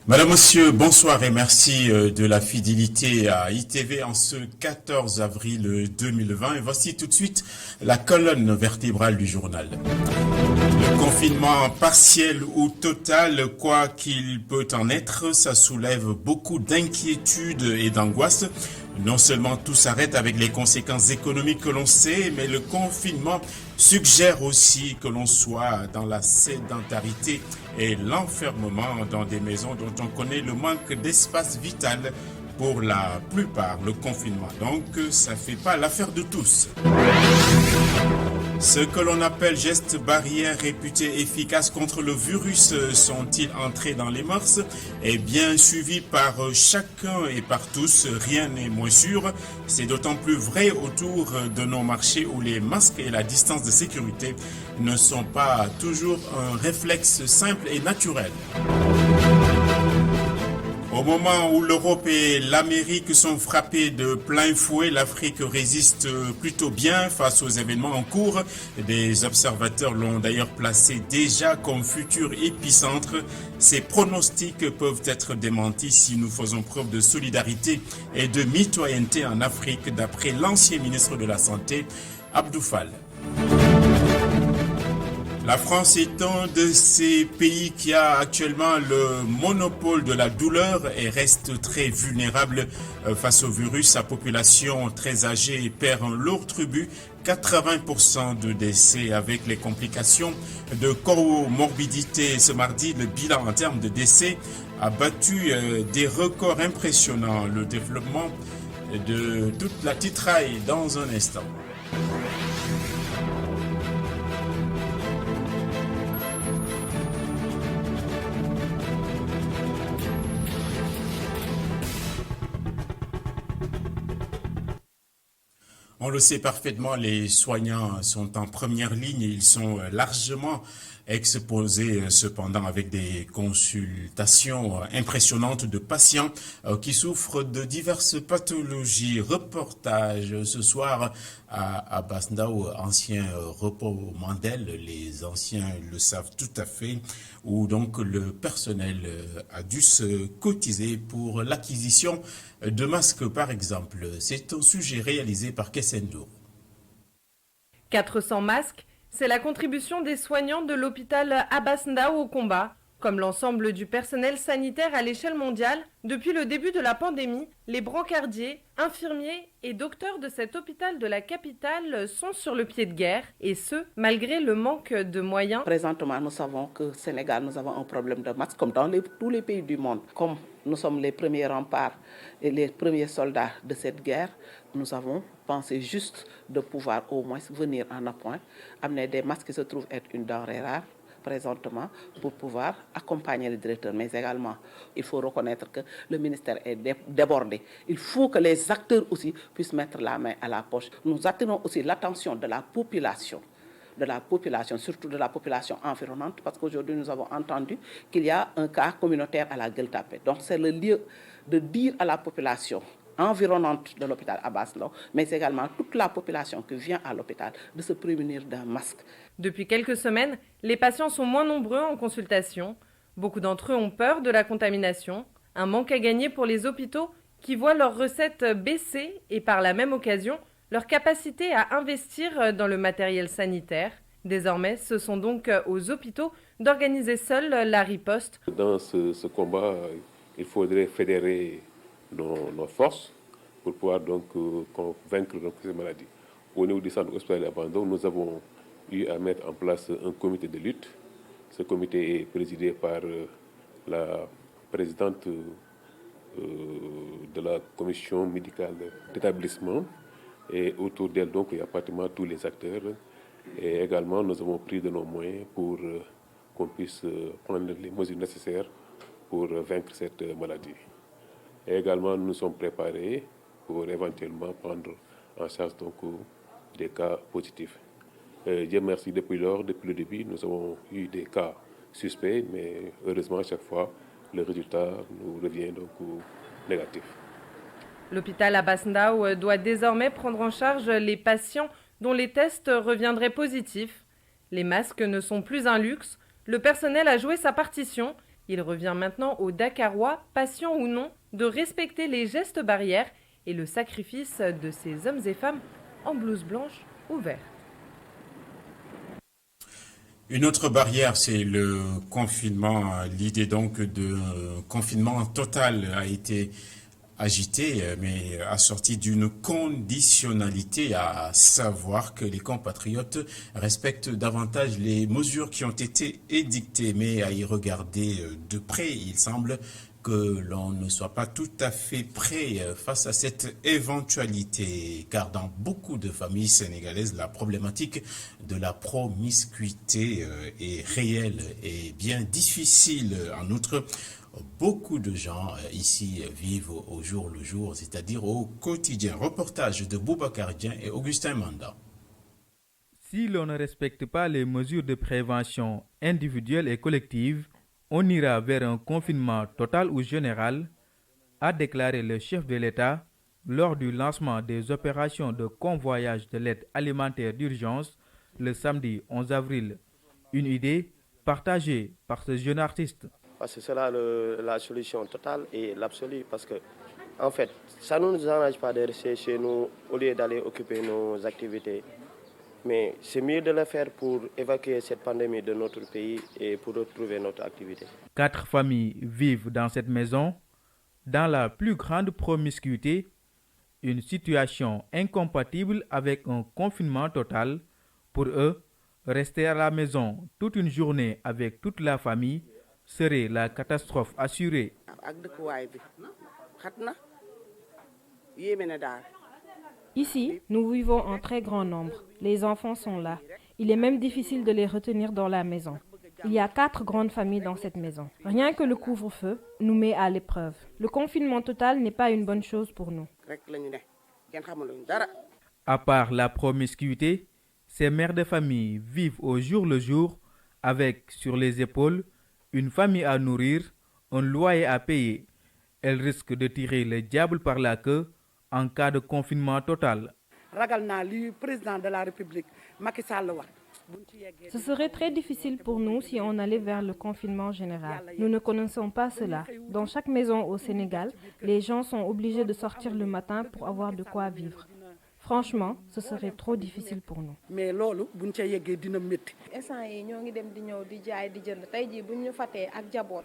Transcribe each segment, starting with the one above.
Madame, Monsieur, bonsoir et merci de la fidélité à ITV en ce 14 avril 2020. Et voici tout de suite la colonne vertébrale du journal. Le confinement partiel ou total, quoi qu'il peut en être, ça soulève beaucoup d'inquiétudes et d'angoisse. Non seulement tout s'arrête avec les conséquences économiques que l'on sait, mais le confinement suggère aussi que l'on soit dans la sédentarité et l'enfermement dans des maisons dont on connaît le manque d'espace vital pour la plupart, le confinement. Donc, ça ne fait pas l'affaire de tous. Ce que l'on appelle gestes barrières réputés efficaces contre le virus sont-ils entrés dans les mœurs et bien suivis par chacun et par tous? Rien n'est moins sûr. C'est d'autant plus vrai autour de nos marchés où les masques et la distance de sécurité ne sont pas toujours un réflexe simple et naturel. Au moment où l'Europe et l'Amérique sont frappées de plein fouet, l'Afrique résiste plutôt bien face aux événements en cours. Des observateurs l'ont d'ailleurs placé déjà comme futur épicentre. Ces pronostics peuvent être démentis si nous faisons preuve de solidarité et de mitoyenneté en Afrique, d'après l'ancien ministre de la Santé, Abdou Fall. La France est un de ces pays qui a actuellement le monopole de la douleur et reste très vulnérable face au virus. Sa population très âgée perd un lourd tribut, 80% de décès avec les complications de comorbidité. Ce mardi, le bilan en termes de décès a battu des records impressionnants. Le développement de toute la titraille dans un instant. On le sait parfaitement, les soignants sont en première ligne et ils sont largement exposés cependant avec des consultations impressionnantes de patients qui souffrent de diverses pathologies. Reportage ce soir à Basndao, ancien repos Mandel, les anciens le savent tout à fait, où donc le personnel a dû se cotiser pour l'acquisition de masques par exemple. C'est un sujet réalisé par Kessendo. 400 masques, c'est la contribution des soignants de l'hôpital Abbas Ndao au combat. Comme l'ensemble du personnel sanitaire à l'échelle mondiale, depuis le début de la pandémie, les brancardiers, infirmiers et docteurs de cet hôpital de la capitale sont sur le pied de guerre, et ce, malgré le manque de moyens. Présentement, nous savons qu'au Sénégal, nous avons un problème de masques, comme dans tous les pays du monde. Comme nous sommes les premiers remparts et les premiers soldats de cette guerre, nous avons pensé juste de pouvoir au moins venir en appoint, amener des masques qui se trouvent être une denrée rare, présentement pour pouvoir accompagner le directeur. Mais également, il faut reconnaître que le ministère est débordé. Il faut que les acteurs aussi puissent mettre la main à la poche. Nous attirons aussi l'attention de la population, surtout de la population environnante, parce qu'aujourd'hui nous avons entendu qu'il y a un cas communautaire à la Gueule-Tapée. Donc c'est le lieu de dire à la population environnante de l'hôpital Abbas Ndao, mais également toute la population qui vient à l'hôpital de se prémunir d'un masque. Depuis quelques semaines, les patients sont moins nombreux en consultation. Beaucoup d'entre eux ont peur de la contamination, un manque à gagner pour les hôpitaux qui voient leurs recettes baisser et par la même occasion leur capacité à investir dans le matériel sanitaire. Désormais, ce sont donc aux hôpitaux d'organiser seuls la riposte. Dans ce combat, il faudrait fédérer nos forces pour pouvoir donc vaincre ces maladies. Au niveau du centre hospitalier d'Abandon, nous avons eu à mettre en place un comité de lutte. Ce comité est présidé par la présidente de la commission médicale d'établissement. Et autour d'elle, donc, il y a pratiquement tous les acteurs. Et également, nous avons pris de nos moyens pour qu'on puisse prendre les mesures nécessaires pour vaincre cette maladie. Et également, nous sommes préparés pour éventuellement prendre en charge donc, des cas positifs. Dieu merci, depuis le début, nous avons eu des cas suspects, mais heureusement, à chaque fois, le résultat nous revient donc négatif. L'hôpital Abbas Ndao doit désormais prendre en charge les patients dont les tests reviendraient positifs. Les masques ne sont plus un luxe. Le personnel a joué sa partition Il revient maintenant aux Dakarois, patients ou non, de respecter les gestes barrières et le sacrifice de ces hommes et femmes en blouse blanche ou verte. Une autre barrière, c'est le confinement. L'idée donc de confinement total a été agitée, mais assortie d'une conditionnalité, à savoir que les compatriotes respectent davantage les mesures qui ont été édictées. Mais à y regarder de près, il semble que l'on ne soit pas tout à fait prêt face à cette éventualité, car dans beaucoup de familles sénégalaises, la problématique de la promiscuité est réelle et bien difficile. En outre, beaucoup de gens ici vivent au jour le jour, c'est-à-dire au quotidien. Reportage de Boubacar Dien et Augustin Manda. Si l'on ne respecte pas les mesures de prévention individuelles et collectives, on ira vers un confinement total ou général, a déclaré le chef de l'État lors du lancement des opérations de convoyage de l'aide alimentaire d'urgence le samedi 11 avril. Une idée partagée par ce jeune artiste. Parce que c'est là la solution totale et l'absolue, parce que en fait, ça ne nous arrange pas de rester chez nous au lieu d'aller occuper nos activités. Mais c'est mieux de le faire pour évacuer cette pandémie de notre pays et pour retrouver notre activité. 4 familles vivent dans cette maison, dans la plus grande promiscuité, une situation incompatible avec un confinement total. Pour eux, rester à la maison toute une journée avec toute la famille serait la catastrophe assurée. Ici, nous vivons en très grand nombre. Les enfants sont là. Il est même difficile de les retenir dans la maison. Il y a 4 grandes familles dans cette maison. Rien que le couvre-feu nous met à l'épreuve. Le confinement total n'est pas une bonne chose pour nous. À part la promiscuité, ces mères de famille vivent au jour le jour avec sur les épaules une famille à nourrir, un loyer à payer. Elles risquent de tirer le diable par la queue en cas de confinement total. Ce serait très difficile pour nous si on allait vers le confinement général. Nous ne connaissons pas cela. Dans chaque maison au Sénégal, les gens sont obligés de sortir le matin pour avoir de quoi vivre. Franchement, ce serait trop difficile pour nous.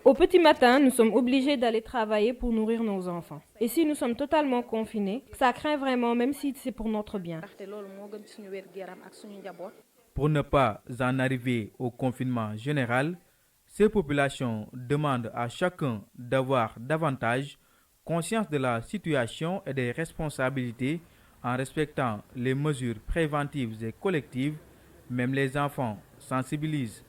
Au petit matin, nous sommes obligés d'aller travailler pour nourrir nos enfants. Et si nous sommes totalement confinés, ça craint vraiment, même si c'est pour notre bien. Pour ne pas en arriver au confinement général, ces populations demandent à chacun d'avoir davantage conscience de la situation et des responsabilités en respectant les mesures préventives et collectives. Même les enfants sensibilisent.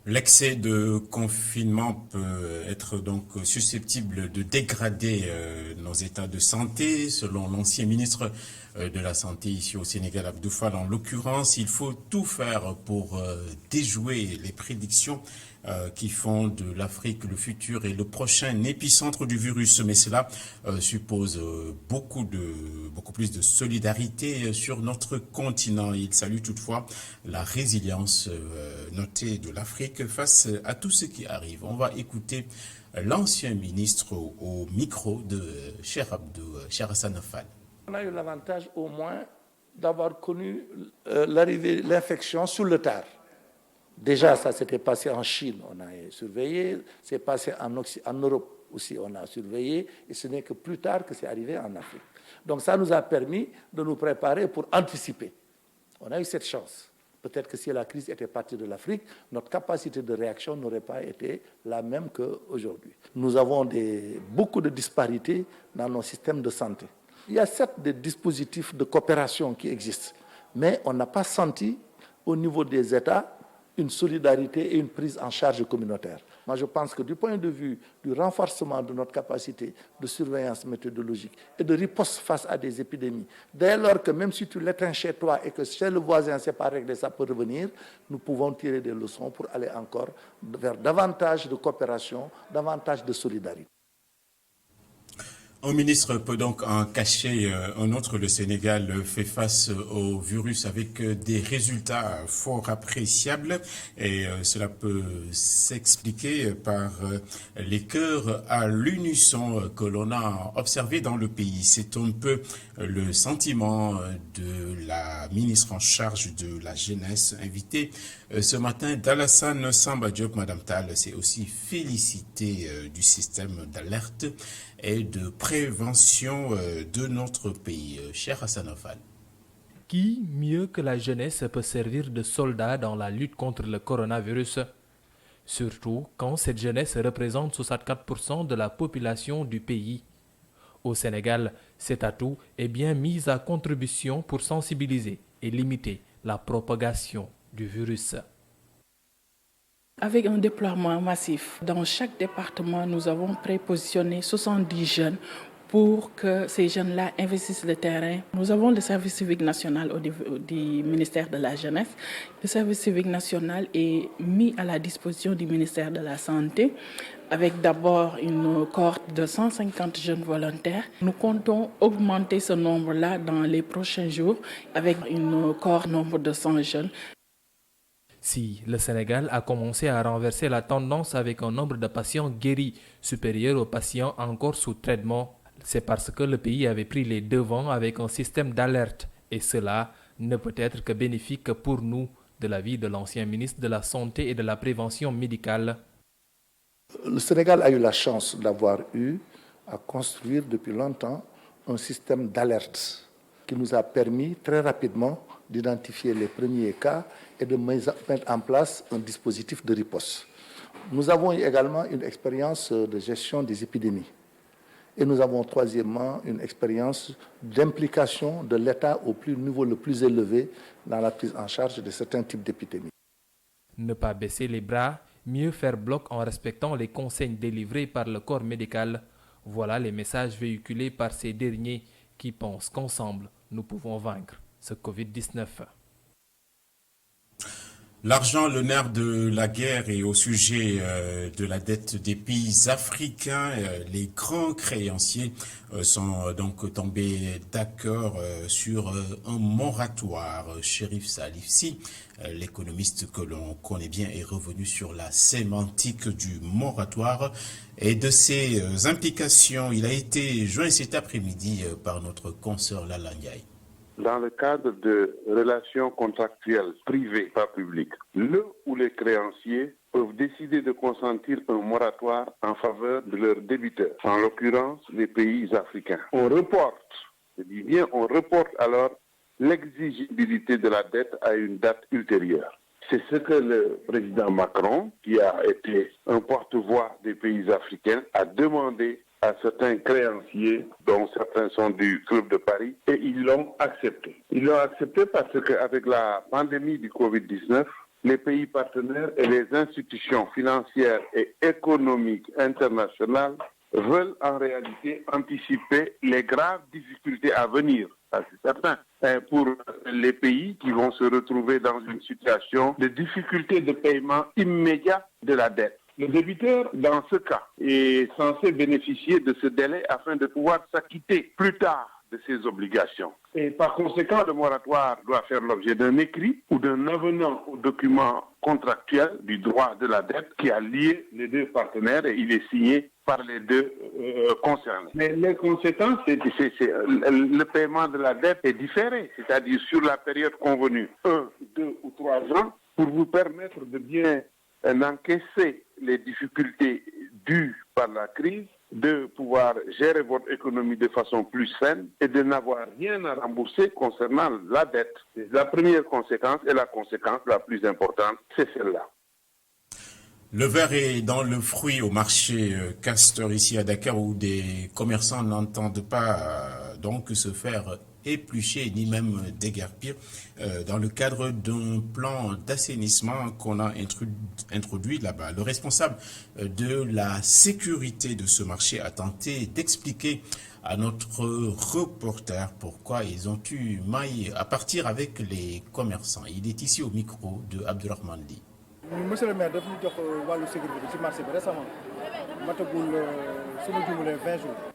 L'excès de confinement peut être donc susceptible de dégrader nos états de santé. Selon l'ancien ministre de la Santé ici au Sénégal, Abdou Fall en l'occurrence, il faut tout faire pour déjouer les prédictions qui font de l'Afrique le futur et le prochain épicentre du virus. Mais cela suppose beaucoup plus de solidarité sur notre continent. Il salue toutefois la résilience notée de l'Afrique face à tout ce qui arrive. On va écouter l'ancien ministre au micro de Cheikh Hassan Fall. On a eu l'avantage au moins d'avoir connu l'arrivée, l'infection sur le tard. Déjà, ça s'était passé en Chine, on a surveillé, c'est passé en Europe aussi, on a surveillé, et ce n'est que plus tard que c'est arrivé en Afrique. Donc ça nous a permis de nous préparer pour anticiper. On a eu cette chance. Peut-être que si la crise était partie de l'Afrique, notre capacité de réaction n'aurait pas été la même qu'aujourd'hui. Nous avons beaucoup de disparités dans nos systèmes de santé. Il y a certes des dispositifs de coopération qui existent, mais on n'a pas senti au niveau des États une solidarité et une prise en charge communautaire. Moi, je pense que du point de vue du renforcement de notre capacité de surveillance méthodologique et de riposte face à des épidémies, dès lors que même si tu l'éteins chez toi et que chez le voisin, c'est pas réglé, ça peut revenir, nous pouvons tirer des leçons pour aller encore vers davantage de coopération, davantage de solidarité. Un ministre peut donc en cacher un autre. Le Sénégal fait face au virus avec des résultats fort appréciables et cela peut s'expliquer par les chœurs à l'unisson que l'on a observé dans le pays. C'est un peu le sentiment de la ministre en charge de la jeunesse invitée ce matin d'Alassane Samba Diop. Madame Tal s'est aussi félicitée du système d'alerte et de prévention de notre pays. Cher Hassan Ofal. Qui, mieux que la jeunesse, peut servir de soldat dans la lutte contre le coronavirus? Surtout quand cette jeunesse représente 64% de la population du pays. Au Sénégal, cet atout est bien mis à contribution pour sensibiliser et limiter la propagation du virus. Avec un déploiement massif, dans chaque département, nous avons prépositionné 70 jeunes pour que ces jeunes-là investissent le terrain. Nous avons le service civique national au niveau du ministère de la Jeunesse. Le service civique national est mis à la disposition du ministère de la Santé avec d'abord une cohorte de 150 jeunes volontaires. Nous comptons augmenter ce nombre-là dans les prochains jours avec une cohorte nombre de 100 jeunes. Si le Sénégal a commencé à renverser la tendance avec un nombre de patients guéris supérieur aux patients encore sous traitement, c'est parce que le pays avait pris les devants avec un système d'alerte. Et cela ne peut être que bénéfique pour nous, de l'avis de l'ancien ministre de la Santé et de la Prévention médicale. Le Sénégal a eu la chance d'avoir eu à construire depuis longtemps un système d'alerte qui nous a permis très rapidement d'identifier les premiers cas et de mettre en place un dispositif de riposte. Nous avons également une expérience de gestion des épidémies. Et nous avons troisièmement une expérience d'implication de l'État au niveau le plus élevé dans la prise en charge de certains types d'épidémies. Ne pas baisser les bras, mieux faire bloc en respectant les consignes délivrées par le corps médical. Voilà les messages véhiculés par ces derniers qui pensent qu'ensemble, nous pouvons vaincre ce Covid-19. L'argent, le nerf de la guerre, et au sujet de la dette des pays africains, les grands créanciers sont donc tombés d'accord sur un moratoire. Chérif Salif Si, l'économiste que l'on connaît bien, est revenu sur la sémantique du moratoire et de ses implications. Il a été joint cet après-midi par notre consoeur Lala Ndiaye. Dans le cadre de relations contractuelles privées, pas publiques, le ou les créanciers peuvent décider de consentir un moratoire en faveur de leurs débiteurs, en l'occurrence les pays africains. On reporte, je dis bien, on reporte alors l'exigibilité de la dette à une date ultérieure. C'est ce que le président Macron, qui a été un porte-voix des pays africains, a demandé à certains créanciers, dont certains sont du Club de Paris, et ils l'ont accepté. Ils l'ont accepté parce qu'avec la pandémie du Covid-19, les pays partenaires et les institutions financières et économiques internationales veulent en réalité anticiper les graves difficultés à venir. Ça, c'est certain. Pour les pays qui vont se retrouver dans une situation de difficulté de paiement immédiat de la dette. Le débiteur, dans ce cas, est censé bénéficier de ce délai afin de pouvoir s'acquitter plus tard de ses obligations. Et par conséquent, le moratoire doit faire l'objet d'un écrit ou d'un avenant au document contractuel du droit de la dette qui a lié les deux partenaires et il est signé par les deux concernés. Mais les conséquences, le paiement de la dette est différé, c'est-à-dire sur la période convenue, 1, 2 ou 3 ans, pour vous permettre de bien encaisser les difficultés dues par la crise, de pouvoir gérer votre économie de façon plus saine et de n'avoir rien à rembourser concernant la dette. La première conséquence et la conséquence la plus importante, c'est celle-là. Le verre est dans le fruit au marché Castor ici à Dakar où des commerçants n'entendent pas donc se faire éplucher ni même déguerpir dans le cadre d'un plan d'assainissement qu'on a introduit là-bas. Le responsable de la sécurité de ce marché a tenté d'expliquer à notre reporter pourquoi ils ont eu maille à partir avec les commerçants. Il est ici au micro de Abdurrahman Li. Monsieur le maire, nous avons sécurité marché récemment.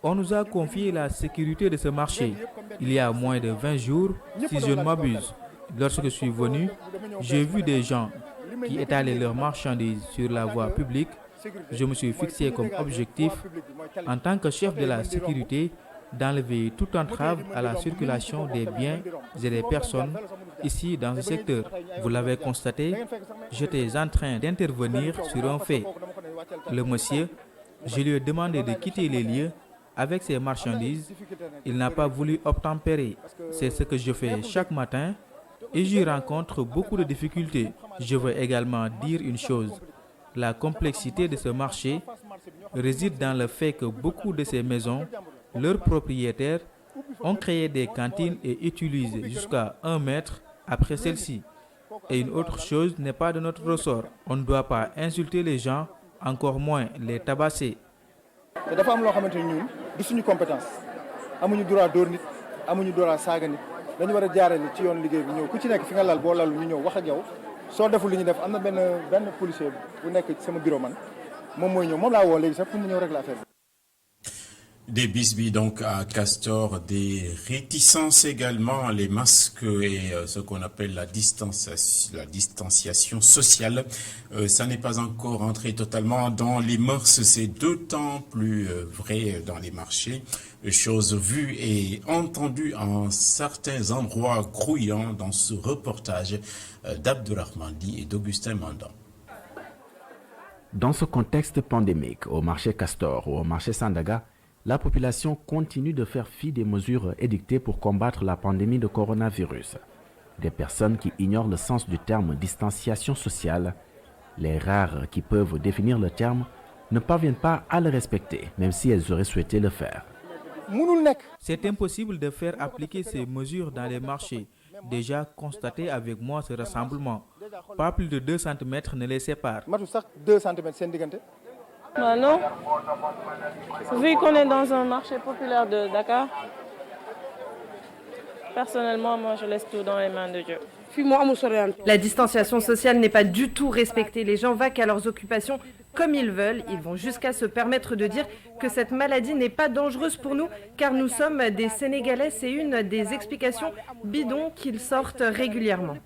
On nous a confié la sécurité de ce marché il y a moins de 20 jours, si je ne m'abuse. Lorsque je suis venu, j'ai vu des gens qui étalaient leurs marchandises sur la voie publique. Je me suis fixé comme objectif, en tant que chef de la sécurité, d'enlever toute entrave à la circulation des biens et des personnes ici dans ce secteur. Vous l'avez constaté, j'étais en train d'intervenir sur un fait. Le monsieur, je lui ai demandé de quitter les lieux avec ses marchandises. Il n'a pas voulu obtempérer. C'est ce que je fais chaque matin et j'y rencontre beaucoup de difficultés. Je veux également dire une chose. La complexité de ce marché réside dans le fait que beaucoup de ces maisons, leurs propriétaires, ont créé des cantines et utilisent jusqu'à 1 mètre après celle-ci. Et une autre chose n'est pas de notre ressort. On ne doit pas insulter les gens, encore moins les tabasser. Dafa am lo xamanteni ñun du suñu compétence amuñu droit door nit amuñu droit saaga nit dañu wara jaarale ci yoon liggéey bi ñëw ku ci nekk fi nga lal bo lalu ñu ñëw wax ak yow soo deful li ñu def am na benn policier bu nekk ci sama bureau man moom mooy ñëw moom laa woo léegi sax pour ñu ñëw régler affaire bi. Des bisbilles donc à Castor, des réticences également, les masques et ce qu'on appelle la distanciation sociale. Ça n'est pas encore entré totalement dans les mœurs, c'est d'autant plus vrai dans les marchés. Chose vue et entendue en certains endroits grouillants dans ce reportage d'Abdourahmandi et d'Augustin Mandan. Dans ce contexte pandémique, au marché Castor ou au marché Sandaga, la population continue de faire fi des mesures édictées pour combattre la pandémie de coronavirus. Des personnes qui ignorent le sens du terme distanciation sociale, les rares qui peuvent définir le terme, ne parviennent pas à le respecter, même si elles auraient souhaité le faire. C'est impossible de faire appliquer ces mesures dans les marchés. Déjà constaté avec moi ce rassemblement. Pas plus de 2 cm ne les séparent. 2 cm. Bah non. Vu qu'on est dans un marché populaire de Dakar, personnellement, moi je laisse tout dans les mains de Dieu. La distanciation sociale n'est pas du tout respectée. Les gens vaquent à leurs occupations comme ils veulent. Ils vont jusqu'à se permettre de dire que cette maladie n'est pas dangereuse pour nous car nous sommes des Sénégalais. C'est une des explications bidons qu'ils sortent régulièrement.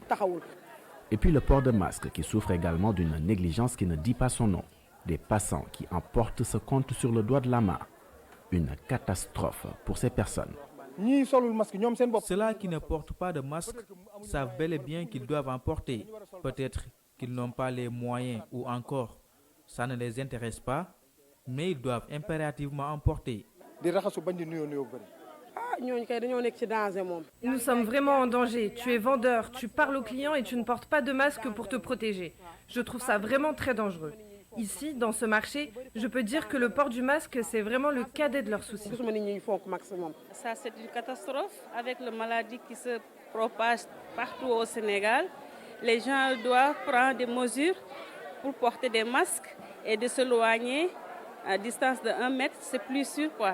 Et puis le port de masque qui souffre également d'une négligence qui ne dit pas son nom. Des passants qui emportent ce compte sur le doigt de la main. Une catastrophe pour ces personnes. Ceux-là qui ne portent pas de masque savent bel et bien qu'ils doivent en porter. Peut-être qu'ils n'ont pas les moyens ou encore ça ne les intéresse pas, mais ils doivent impérativement en porter. Nous sommes vraiment en danger. Tu es vendeur, tu parles aux clients et tu ne portes pas de masque pour te protéger. Je trouve ça vraiment très dangereux. Ici, dans ce marché, je peux dire que le port du masque, c'est vraiment le cadet de leurs soucis. Ça, c'est une catastrophe avec la maladie qui se propage partout au Sénégal. Les gens doivent prendre des mesures pour porter des masques et de s'éloigner à distance de 1 mètre, c'est plus sûr, quoi.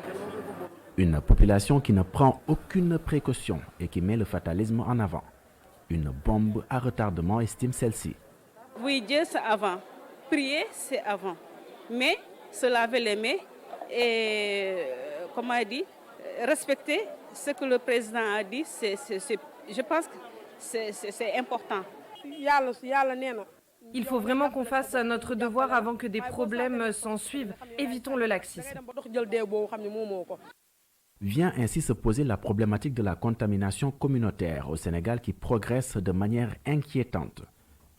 Une population qui ne prend aucune précaution et qui met le fatalisme en avant. Une bombe à retardement, estime celle-ci. Oui, Dieu, c'est avant. Prier, c'est avant. Mais se laver les mains et, comment il dit, respecter ce que le président a dit, je pense que c'est important. Il faut vraiment qu'on fasse notre devoir avant que des problèmes s'en suivent. Évitons le laxisme. Vient ainsi se poser la problématique de la contamination communautaire au Sénégal qui progresse de manière inquiétante.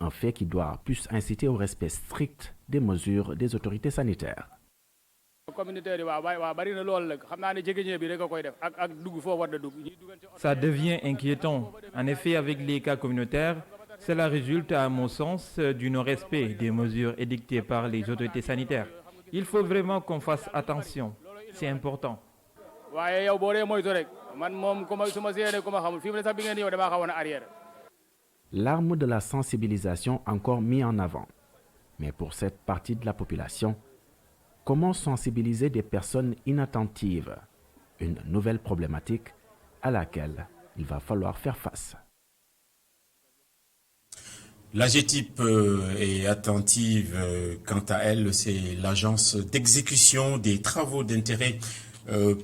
Un fait qui doit plus inciter au respect strict des mesures des autorités sanitaires. Ça devient inquiétant. En effet, avec les cas communautaires, cela résulte, à mon sens, du non-respect des mesures édictées par les autorités sanitaires. Il faut vraiment qu'on fasse attention. C'est important. L'arme de la sensibilisation encore mise en avant. Mais pour cette partie de la population, comment sensibiliser des personnes inattentives? Une nouvelle problématique à laquelle il va falloir faire face. La GTIP est attentive, quant à elle, c'est l'agence d'exécution des travaux d'intérêt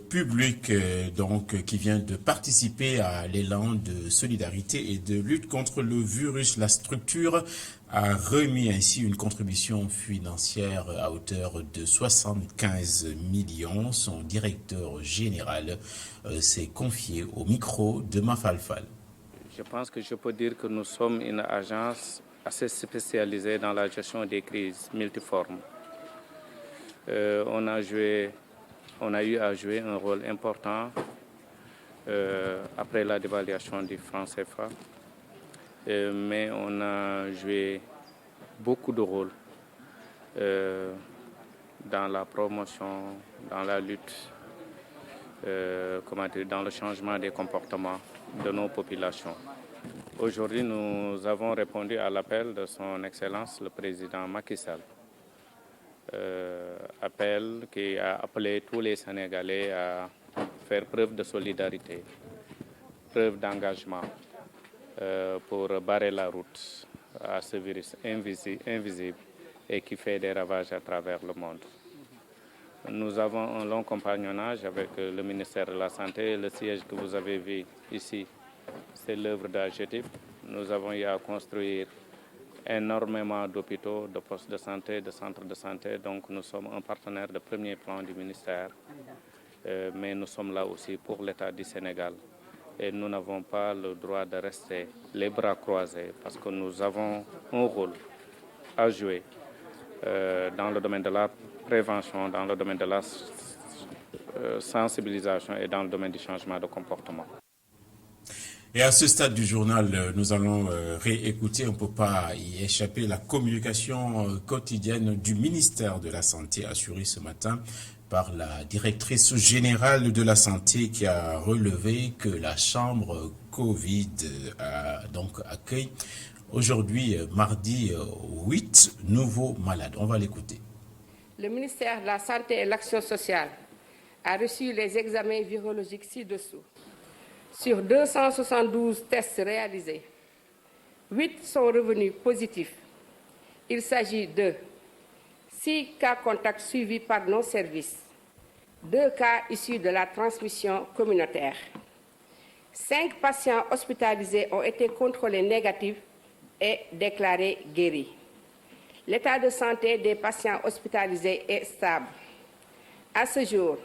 public donc qui vient de participer à l'élan de solidarité et de lutte contre le virus. La structure a remis ainsi une contribution financière à hauteur de 75 millions. Son directeur général s'est confié au micro de Mafalfal. Je pense que je peux dire que nous sommes une agence assez spécialisée dans la gestion des crises multiformes. On a eu à jouer un rôle important après la dévaluation du franc CFA, mais on a joué beaucoup de rôles dans la promotion, dans la lutte, dans le changement des comportements de nos populations. Aujourd'hui, nous avons répondu à l'appel de son Excellence le Président Macky Sall. Appel qui a appelé tous les Sénégalais à faire preuve de solidarité, preuve d'engagement pour barrer la route à ce virus invisible et qui fait des ravages à travers le monde. Nous avons un long compagnonnage avec le ministère de la Santé. Le siège que vous avez vu ici, c'est l'œuvre de la GTIP. Nous avons eu à construire énormément d'hôpitaux, de postes de santé, de centres de santé. Donc nous sommes un partenaire de premier plan du ministère. Mais nous sommes là aussi pour l'État du Sénégal. Et nous n'avons pas le droit de rester les bras croisés parce que nous avons un rôle à jouer dans le domaine de la prévention, dans le domaine de la sensibilisation et dans le domaine du changement de comportement. Et à ce stade du journal, nous allons réécouter, on ne peut pas y échapper, la communication quotidienne du ministère de la Santé assurée ce matin par la directrice générale de la Santé qui a relevé que la chambre Covid accueille aujourd'hui, mardi, 8 nouveaux malades. On va l'écouter. Le ministère de la Santé et de l'Action sociale a reçu les examens virologiques ci-dessous. Sur 272 tests réalisés, 8 sont revenus positifs. Il s'agit de 6 cas contacts suivis par nos services, 2 cas issus de la transmission communautaire. 5 patients hospitalisés ont été contrôlés négatifs et déclarés guéris. L'état de santé des patients hospitalisés est stable. À ce jour,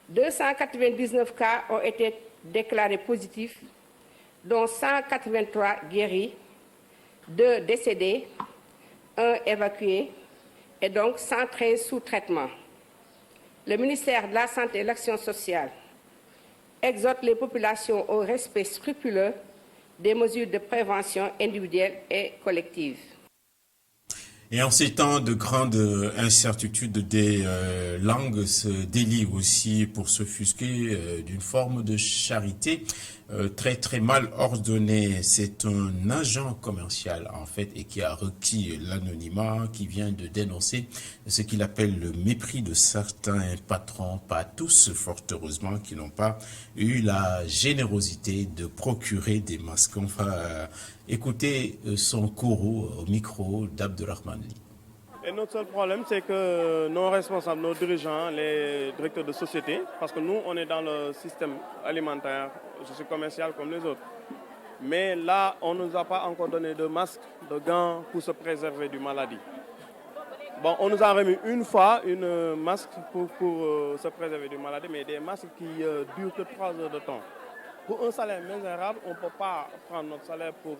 299 cas ont été déclarés positifs, dont 183 guéris, 2 décédés, 1 évacué et donc 113 sous traitement. Le ministère de la Santé et de l'Action sociale exhorte les populations au respect scrupuleux des mesures de prévention individuelle et collective. Et en ces temps de grande incertitude, des langues se délient aussi pour s'offusquer d'une forme de charité très mal ordonnée. C'est un agent commercial en fait et qui a requis l'anonymat, qui vient de dénoncer ce qu'il appelle le mépris de certains patrons, pas tous fort heureusement, qui n'ont pas eu la générosité de procurer des masques. Enfin, écoutez son courroux au micro d'Abdelrahman Ly. Et notre seul problème, c'est que nos responsables, nos dirigeants, les directeurs de société, parce que nous, on est dans le système alimentaire, je suis commercial comme les autres. Mais là, on ne nous a pas encore donné de masques, de gants pour se préserver du maladie. Bon, on nous a remis une fois une masque pour se préserver du maladie, mais des masques qui durent que 3 heures de temps. Pour un salaire misérable, on ne peut pas prendre notre salaire pour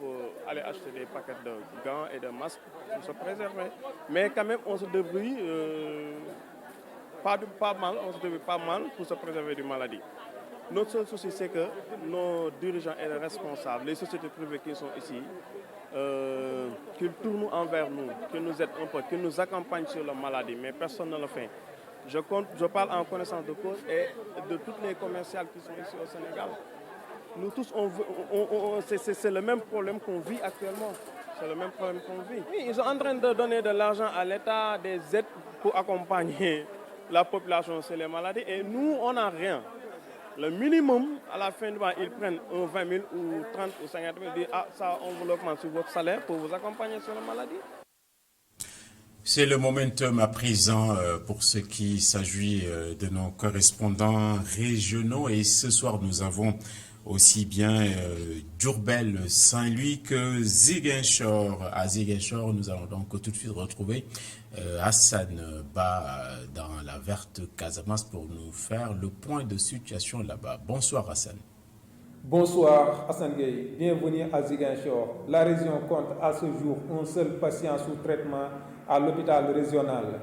aller acheter des paquets de gants et de masques pour se préserver. Mais quand même, on se débrouille pas mal pour se préserver du maladie. Notre seul souci, c'est que nos dirigeants et les responsables, les sociétés privées qui sont ici, qu'ils tournent envers nous, qu'ils nous aident un peu, qu'ils nous accompagnent sur la maladie, mais personne ne le fait. Je parle en connaissance de cause et de toutes les commerciales qui sont ici au Sénégal. Nous tous, c'est le même problème qu'on vit actuellement. C'est le même problème qu'on vit. Oui, ils sont en train de donner de l'argent à l'État, des aides pour accompagner la population sur les maladies. Et nous, on n'a rien. Le minimum, à la fin du mois, ils prennent un 20 000 ou 30 ou 50 000 et disent ah, ça, on vous l'augmente sur votre salaire pour vous accompagner sur la maladie. C'est le momentum à présent pour ce qui s'agit de nos correspondants régionaux. Et ce soir, nous avons aussi bien Diourbel, Saint-Louis que Ziguinchor. À Ziguinchor, nous allons donc tout de suite retrouver Hassan Ba dans la verte Casamance pour nous faire le point de situation là-bas. Bonsoir Hassan. Bonsoir Hassan Gueye, bienvenue à Ziguinchor. La région compte à ce jour un seul patient sous traitement à l'hôpital régional.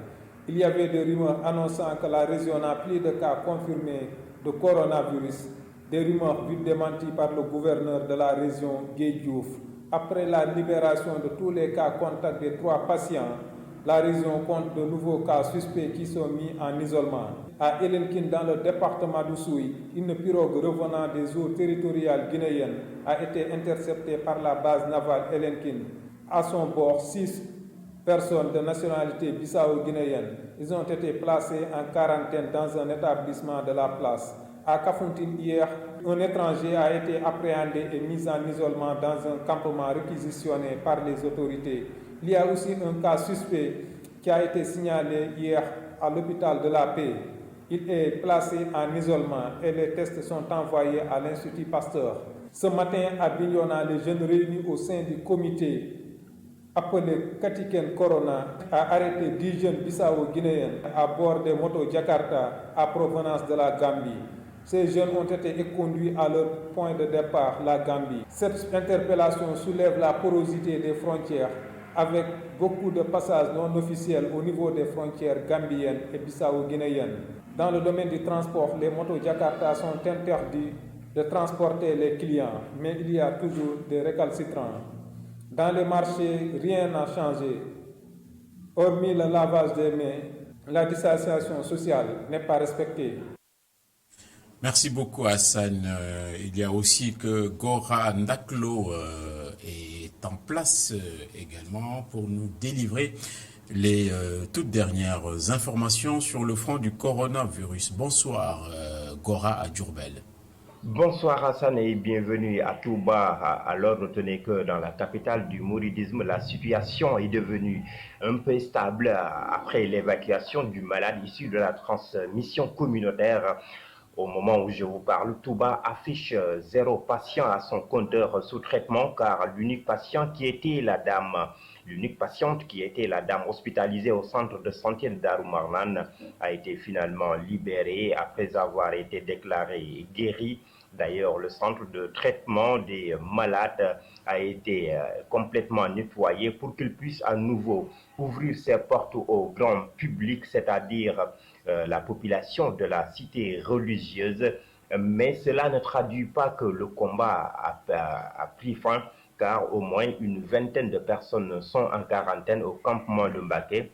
Il y avait des rumeurs annonçant que la région n'a plus de cas confirmés de coronavirus. Des rumeurs vite démenties par le gouverneur de la région, Gueye Diouf. Après la libération de tous les cas contacts des 3 patients, la région compte de nouveaux cas suspects qui sont mis en isolement. À Elenkin, dans le département d'Oussouy, une pirogue revenant des eaux territoriales guinéennes a été interceptée par la base navale Elenkin. À son bord, 6 personnes de nationalité bissau-guinéenne. Ils ont été placés en quarantaine dans un établissement de la place. À Kafountine, hier, un étranger a été appréhendé et mis en isolement dans un campement réquisitionné par les autorités. Il y a aussi un cas suspect qui a été signalé hier à l'hôpital de la Paix. Il est placé en isolement et les tests sont envoyés à l'Institut Pasteur. Ce matin, à Bignona, les jeunes réunis au sein du comité appelé Katiken Corona a arrêté 10 jeunes bissau-guinéens à bord des motos Jakarta à provenance de la Gambie. Ces jeunes ont été conduits à leur point de départ, la Gambie. Cette interpellation soulève la porosité des frontières avec beaucoup de passages non officiels au niveau des frontières gambiennes et bissau-guinéennes. Dans le domaine du transport, les motos Jakarta sont interdits de transporter les clients, mais il y a toujours des récalcitrants. Dans les marchés, rien n'a changé. Hormis le lavage des mains, la distanciation sociale n'est pas respectée. Merci beaucoup Hassan. Il y a aussi que Gora Ndaklo est en place également pour nous délivrer les toutes dernières informations sur le front du coronavirus. Bonsoir Gora à Diourbel. Bonsoir Hassan et bienvenue à Touba. Alors retenez que dans la capitale du mouridisme, la situation est devenue un peu stable après l'évacuation du malade issu de la transmission communautaire. Au moment où je vous parle, Touba affiche 0 patient à son compteur sous traitement car l'unique patiente qui était la dame hospitalisée au centre de santé de Darou-Marnane a été finalement libérée après avoir été déclarée guérie. D'ailleurs, le centre de traitement des malades a été complètement nettoyé pour qu'il puisse à nouveau ouvrir ses portes au grand public, c'est-à-dire la population de la cité religieuse. Mais cela ne traduit pas que le combat a pris fin, car au moins une vingtaine de personnes sont en quarantaine au campement de Mbaké.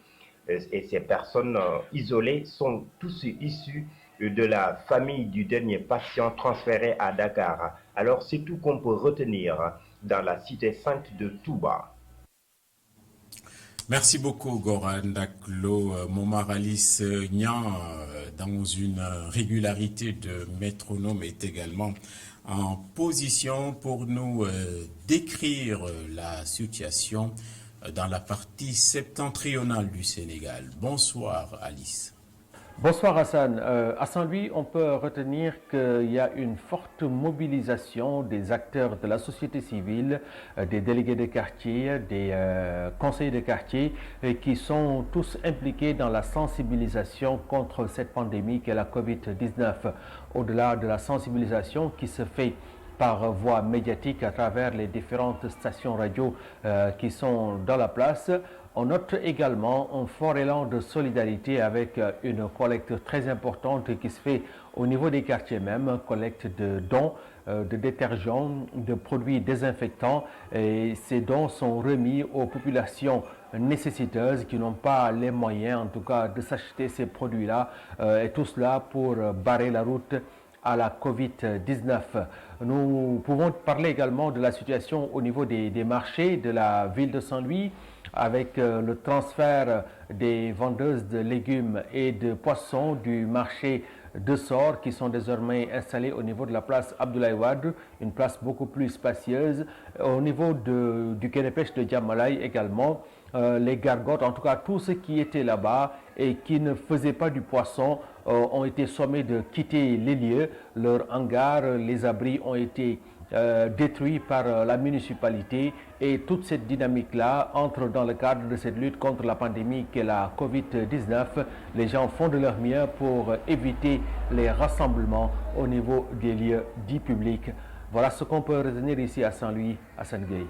Et ces personnes isolées sont tous issus de la famille du dernier patient transféré à Dakar. Alors c'est tout qu'on peut retenir dans la cité sainte de Touba. Merci beaucoup Goran Daklo. Momar Alice Nian, dans une régularité de métronome, est également en position pour nous décrire la situation dans la partie septentrionale du Sénégal. Bonsoir Alice. Bonsoir Hassan. À Saint-Louis, on peut retenir qu'il y a une forte mobilisation des acteurs de la société civile, des délégués de quartier, des conseillers de quartier, qui sont tous impliqués dans la sensibilisation contre cette pandémie qu'est la Covid-19. Au-delà de la sensibilisation qui se fait par voie médiatique à travers les différentes stations radio qui sont dans la place, on note également un fort élan de solidarité avec une collecte très importante qui se fait au niveau des quartiers même, collecte de dons, de détergents, de produits désinfectants, et ces dons sont remis aux populations nécessiteuses qui n'ont pas les moyens en tout cas de s'acheter ces produits-là, et tout cela pour barrer la route à la Covid-19. Nous pouvons parler également de la situation au niveau des marchés de la ville de Saint-Louis, avec le transfert des vendeuses de légumes et de poissons du marché 2 sorts qui sont désormais installés au niveau de la place Abdoulaye Wade, une place beaucoup plus spacieuse. Au niveau du quai de pêche de Diamalaye également, les gargotes, en tout cas tous ceux qui étaient là-bas et qui ne faisaient pas du poisson ont été sommés de quitter les lieux. Leurs hangars, les abris ont été détruits par la municipalité, et toute cette dynamique-là entre dans le cadre de cette lutte contre la pandémie qu'est la Covid-19. Les gens font de leur mieux pour éviter les rassemblements au niveau des lieux dits publics. Voilà ce qu'on peut retenir ici à Saint-Louis, à Saint-Gueye.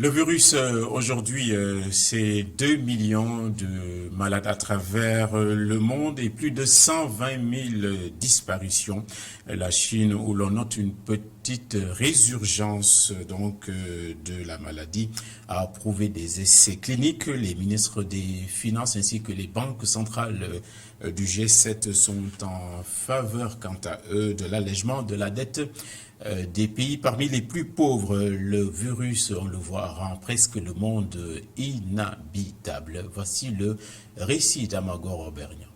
Le virus, aujourd'hui, c'est 2 millions de malades à travers le monde et plus de 120 000 disparitions. La Chine, où l'on note une petite résurgence de la maladie, a approuvé des essais cliniques. Les ministres des Finances ainsi que les banques centrales du G7 sont en faveur, quant à eux, de l'allègement de la dette des pays parmi les plus pauvres. Le virus, on le voit, rend presque le monde inhabitable. Voici le récit d'Amagor Obernian.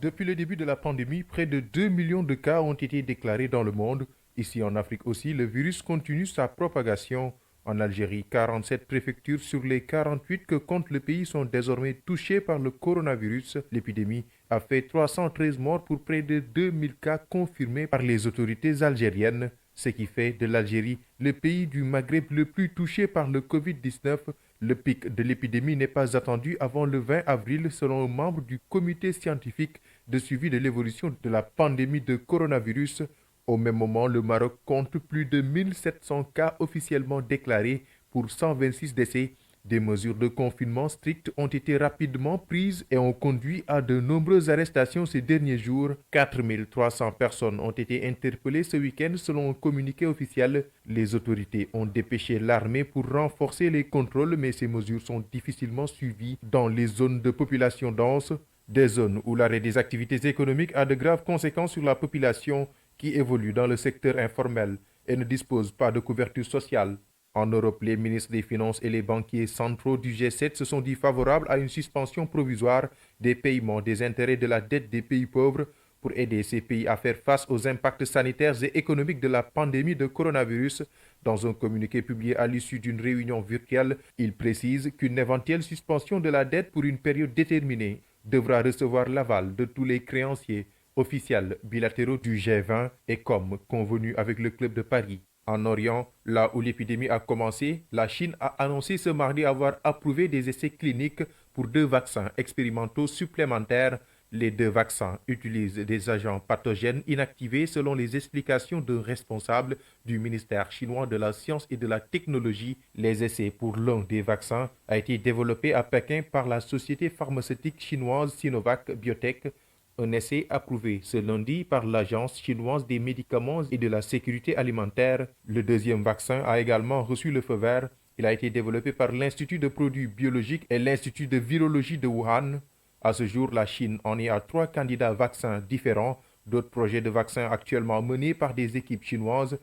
Depuis le début de la pandémie, près de 2 millions de cas ont été déclarés dans le monde. Ici en Afrique aussi, le virus continue sa propagation. En Algérie, 47 préfectures sur les 48 que compte le pays sont désormais touchées par le coronavirus. L'épidémie a fait 313 morts pour près de 2000 cas confirmés par les autorités algériennes, ce qui fait de l'Algérie le pays du Maghreb le plus touché par le Covid-19. Le pic de l'épidémie n'est pas attendu avant le 20 avril selon un membre du comité scientifique de suivi de l'évolution de la pandémie de coronavirus. Au même moment, le Maroc compte plus de 1700 cas officiellement déclarés pour 126 décès. Des mesures de confinement strictes ont été rapidement prises et ont conduit à de nombreuses arrestations ces derniers jours. 4300 personnes ont été interpellées ce week-end selon un communiqué officiel. Les autorités ont dépêché l'armée pour renforcer les contrôles, mais ces mesures sont difficilement suivies dans les zones de population dense, des zones où l'arrêt des activités économiques a de graves conséquences sur la population qui évolue dans le secteur informel et ne dispose pas de couverture sociale. En Europe, les ministres des Finances et les banquiers centraux du G7 se sont dit favorables à une suspension provisoire des paiements des intérêts de la dette des pays pauvres pour aider ces pays à faire face aux impacts sanitaires et économiques de la pandémie de coronavirus. Dans un communiqué publié à l'issue d'une réunion virtuelle, ils précisent qu'une éventuelle suspension de la dette pour une période déterminée devra recevoir l'aval de tous les créanciers officiels bilatéraux du G20 et comme convenu avec le Club de Paris. En Orient, là où l'épidémie a commencé, la Chine a annoncé ce mardi avoir approuvé des essais cliniques pour 2 vaccins expérimentaux supplémentaires. Les 2 vaccins utilisent des agents pathogènes inactivés selon les explications d'un responsable du ministère chinois de la Science et de la Technologie. Les essais pour l'un des vaccins a été développé à Pékin par la société pharmaceutique chinoise Sinovac Biotech. Un essai approuvé ce lundi par l'Agence chinoise des médicaments et de la sécurité alimentaire. Le deuxième vaccin a également reçu le feu vert. Il a été développé par l'Institut de produits biologiques et l'Institut de virologie de Wuhan. À ce jour, la Chine en est à 3 candidats vaccins différents. D'autres projets de vaccins actuellement menés par des équipes chinoises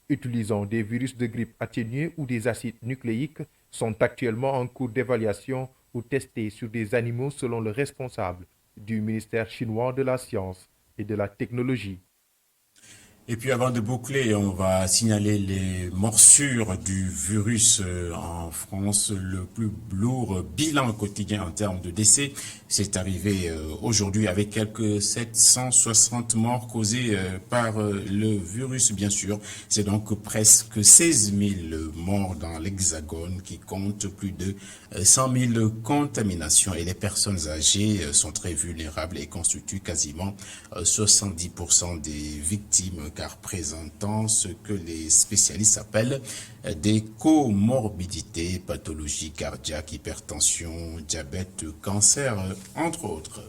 utilisant des virus de grippe atténués ou des acides nucléiques sont actuellement en cours d'évaluation ou testés sur des animaux selon le responsable du ministère chinois de la Science et de la Technologie. Et puis avant de boucler, on va signaler les morsures du virus en France. Le plus lourd bilan quotidien en termes de décès, c'est arrivé aujourd'hui avec quelques 760 morts causés par le virus, bien sûr. C'est donc presque 16 000 morts dans l'Hexagone qui compte plus de 100 000 contaminations. Et les personnes âgées sont très vulnérables et constituent quasiment 70% des victimes, car présentant ce que les spécialistes appellent des comorbidités, pathologies cardiaques, hypertension, diabète, cancer, entre autres.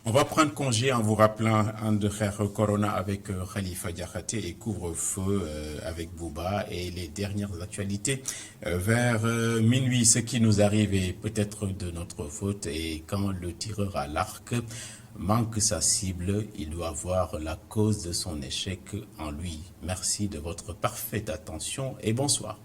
On va prendre congé en vous rappelant André Corona avec Khalifa Diakhaté et couvre-feu avec Bouba et les dernières actualités vers minuit. Ce qui nous arrive est peut-être de notre faute et quand le tireur à l'arc manque sa cible, il doit voir la cause de son échec en lui. Merci de votre parfaite attention et bonsoir.